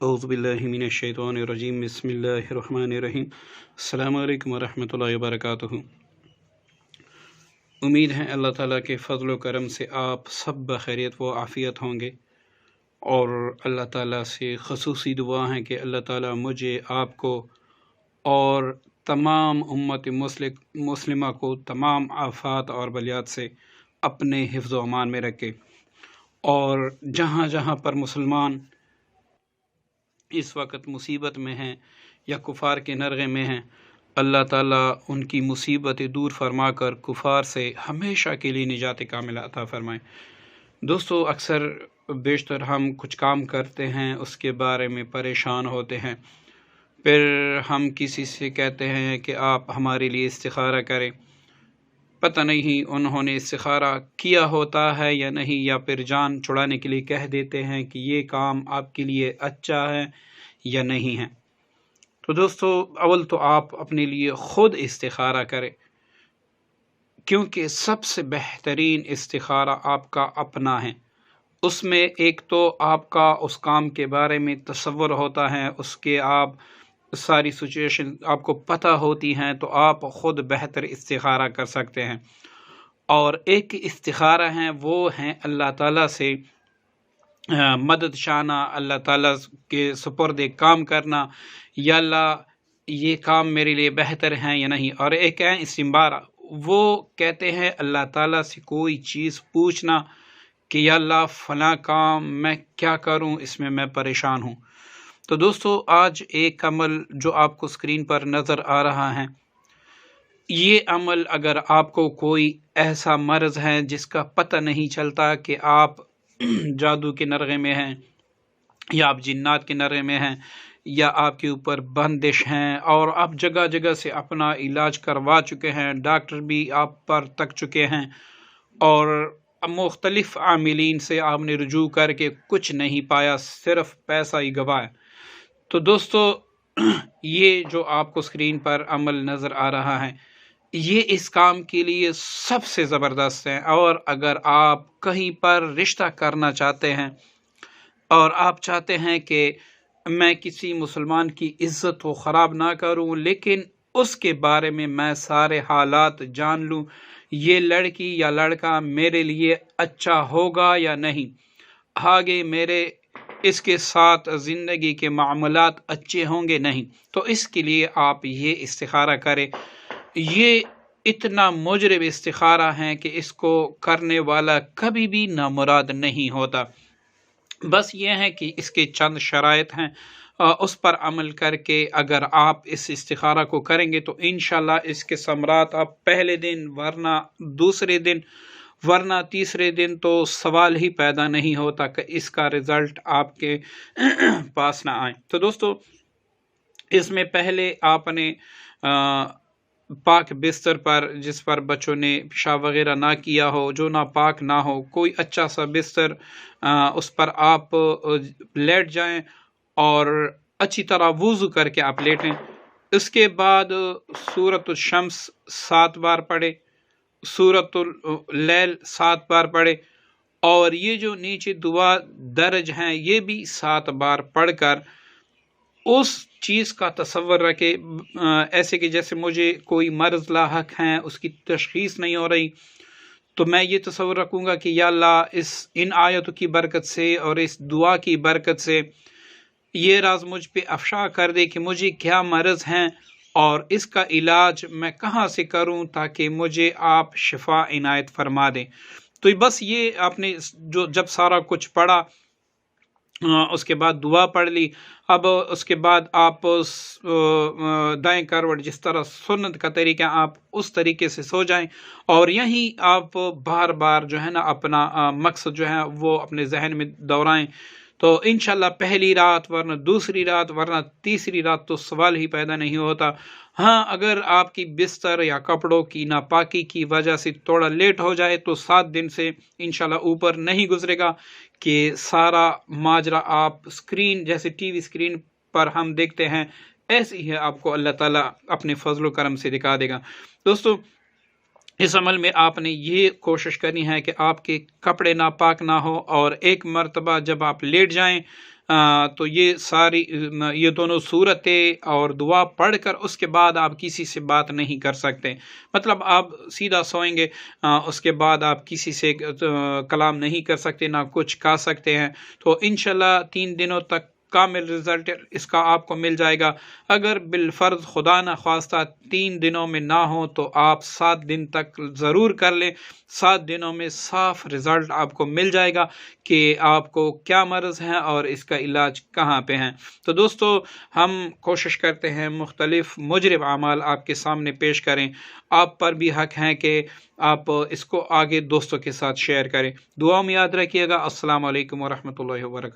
اعوذ باللہ من الشیطان الرجیم بسم اللہ الرحمن الرحیم السلام علیکم ورحمۃ اللہ وبرکاتہ۔ امید ہے اللہ تعالیٰ کے فضل و کرم سے آپ سب بخیریت و عافیت ہوں گے، اور اللہ تعالیٰ سے خصوصی دعا ہے کہ اللہ تعالیٰ مجھے، آپ کو اور تمام امت مسلمہ کو تمام آفات اور بلیات سے اپنے حفظ و امان میں رکھے، اور جہاں جہاں پر مسلمان اس وقت مصیبت میں ہیں یا کفار کے نرغے میں ہیں، اللہ تعالیٰ ان کی مصیبتیں دور فرما کر کفار سے ہمیشہ کے لیے نجات کاملہ عطا فرمائیں۔ دوستو، اکثر بیشتر ہم کچھ کام کرتے ہیں، اس کے بارے میں پریشان ہوتے ہیں، پھر ہم کسی سے کہتے ہیں کہ آپ ہمارے لیے استخارہ کریں، پتہ نہیں انہوں نے استخارہ کیا ہوتا ہے یا نہیں، یا پھر جان چھڑانے کے لیے کہہ دیتے ہیں کہ یہ کام آپ کے لیے اچھا ہے یا نہیں ہے۔ تو دوستو، اول تو آپ اپنے لیے خود استخارہ کریں، کیونکہ سب سے بہترین استخارہ آپ کا اپنا ہے۔ اس میں ایک تو آپ کا اس کام کے بارے میں تصور ہوتا ہے، اس کے آپ ساری سچویشن آپ کو پتہ ہوتی ہیں، تو آپ خود بہتر استخارہ کر سکتے ہیں۔ اور ایک استخارہ ہیں، وہ ہیں اللہ تعالیٰ سے مدد چاہنا، اللہ تعالیٰ کے سپرد کام کرنا، یا اللہ یہ کام میرے لیے بہتر ہیں یا نہیں۔ اور ایک ہے استمبارہ، وہ کہتے ہیں اللہ تعالیٰ سے کوئی چیز پوچھنا کہ یا اللہ فلاں کام میں کیا کروں، اس میں پریشان ہوں۔ تو دوستو، آج ایک عمل جو آپ کو اسکرین پر نظر آ رہا ہے، یہ عمل اگر آپ کو کوئی ایسا مرض ہے جس کا پتہ نہیں چلتا کہ آپ جادو کے نرغے میں ہیں، یا آپ جنات کے نرغے میں ہیں، یا آپ کے اوپر بندش ہیں، اور آپ جگہ جگہ سے اپنا علاج کروا چکے ہیں، ڈاکٹر بھی آپ پر تک چکے ہیں، اور مختلف عاملین سے آپ نے رجوع کر کے کچھ نہیں پایا، صرف پیسہ ہی گوایا۔ تو دوستو، یہ جو آپ کو اسکرین پر عمل نظر آ رہا ہے، یہ اس کام کے لیے سب سے زبردست ہے۔ اور اگر آپ کہیں پر رشتہ کرنا چاہتے ہیں، اور آپ چاہتے ہیں کہ میں کسی مسلمان کی عزت کو خراب نہ کروں، لیکن اس کے بارے میں سارے حالات جان لوں، یہ لڑکی یا لڑکا میرے لیے اچھا ہوگا یا نہیں، آگے میرے اس کے ساتھ زندگی کے معاملات اچھے ہوں گے نہیں، تو اس کے لیے آپ یہ استخارہ کریں۔ یہ اتنا مجرب استخارہ ہے کہ اس کو کرنے والا کبھی بھی نامراد نہیں ہوتا۔ بس یہ ہے کہ اس کے چند شرائط ہیں، اس پر عمل کر کے اگر آپ اس استخارہ کو کریں گے تو انشاءاللہ اس کے ثمرات آپ پہلے دن، ورنہ دوسرے دن، ورنہ تیسرے دن تو سوال ہی پیدا نہیں ہوتا کہ اس کا رزلٹ آپ کے پاس نہ آئے۔ تو دوستو، اس میں پہلے آپ نے پاک بستر پر، جس پر بچوں نے پیشاب وغیرہ نہ کیا ہو، جو ناپاک نہ ہو، کوئی اچھا سا بستر، اس پر آپ لیٹ جائیں اور اچھی طرح وضو کر کے آپ لیٹیں۔ اس کے بعد سورۃ الشمس 7 بار پڑھے، سورۃ اللیل 7 بار پڑھے، اور یہ جو نیچے دعا درج ہیں یہ بھی 7 بار پڑھ کر اس چیز کا تصور رکھے، ایسے کہ جیسے مجھے کوئی مرض لاحق ہے، اس کی تشخیص نہیں ہو رہی، تو میں یہ تصور رکھوں گا کہ یا اللہ ان آیتوں کی برکت سے اور اس دعا کی برکت سے یہ راز مجھ پہ افشا کر دے کہ مجھے کیا مرض ہیں، اور اس کا علاج میں کہاں سے کروں تاکہ مجھے آپ شفا عنایت فرما دیں۔ تو بس یہ آپ نے جب سارا کچھ پڑھا، اس کے بعد دعا پڑھ لی، اب اس کے بعد آپ دائیں کروٹ، جس طرح سنت کا طریقہ، آپ اس طریقے سے سو جائیں، اور یہیں آپ بار بار جو ہے نا اپنا مقصد جو ہے وہ اپنے ذہن میں دہرائیں، تو انشاءاللہ پہلی رات، ورنہ دوسری رات، ورنہ تیسری رات تو سوال ہی پیدا نہیں ہوتا۔ ہاں، اگر آپ کی بستر یا کپڑوں کی ناپاکی کی وجہ سے تھوڑا لیٹ ہو جائے تو 7 دن سے انشاءاللہ اوپر نہیں گزرے گا کہ سارا ماجرا آپ اسکرین، جیسے ٹی وی اسکرین پر ہم دیکھتے ہیں، ایسے ہی آپ کو اللہ تعالیٰ اپنے فضل و کرم سے دکھا دے گا۔ دوستو، اس عمل میں آپ نے یہ کوشش کرنی ہے کہ آپ کے کپڑے ناپاک نہ ہو، اور ایک مرتبہ جب آپ لیٹ جائیں تو یہ دونوں صورتیں اور دعا پڑھ کر اس کے بعد آپ کسی سے بات نہیں کر سکتے، مطلب آپ سیدھا سوئیں گے، اس کے بعد آپ کسی سے کلام نہیں کر سکتے، نہ کچھ کھا سکتے ہیں۔ تو انشاءاللہ 3 دنوں تک کامل رزلٹ اس کا آپ کو مل جائے گا۔ اگر بالفرض خدا نہ خواستہ 3 دنوں میں نہ ہو تو آپ 7 دن تک ضرور کر لیں، 7 دنوں میں صاف رزلٹ آپ کو مل جائے گا کہ آپ کو کیا مرض ہے اور اس کا علاج کہاں پہ ہیں۔ تو دوستو، ہم کوشش کرتے ہیں مختلف مجرب اعمال آپ کے سامنے پیش کریں، آپ پر بھی حق ہے کہ آپ اس کو آگے دوستوں کے ساتھ شیئر کریں۔ دعاؤں میں یاد رکھیے گا۔ السلام علیکم ورحمۃ اللہ وبرکاتہ۔